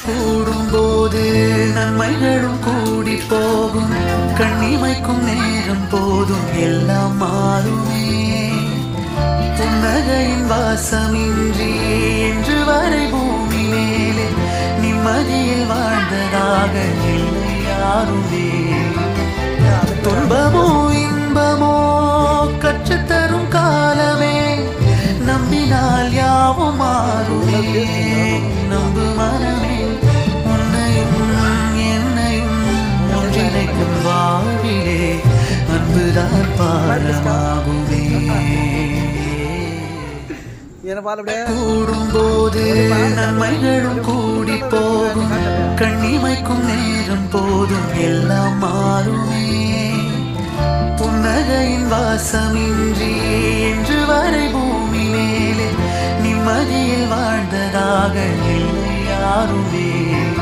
கூடும்போது நன்மைகளும் கூடி போகும். கண்ணிமைக்கும் நேரம் போதும் எல்லாம் மாறுமே. புன்னகையின் வாசமின்றி என்று வரை பூமி மேலே நிம்மதியில் வாழ்ந்ததாக இல்லை யாருமே. துன்பமோ இன்பமோ கற்றுத்தரும் காலமே, நம்பினால் யாவும் மாறுமே. நம்பு மனமே, உன்னையும் என்னையும் ஒன்றிணைக்கும் வாழ்விலே அன்புதான் பாரமாகுமே. கூடும்போது நன்மைகளும் கூடி போகும். கண்ணிமைக்கும் நேரம் போதும் எல்லாம் மாறுமே. புன்னகையின் வாசமின்றி என்று வரை பூமி மேலே நிம்மதியில் வாழ்ந்ததாக இல்லை யாருமே.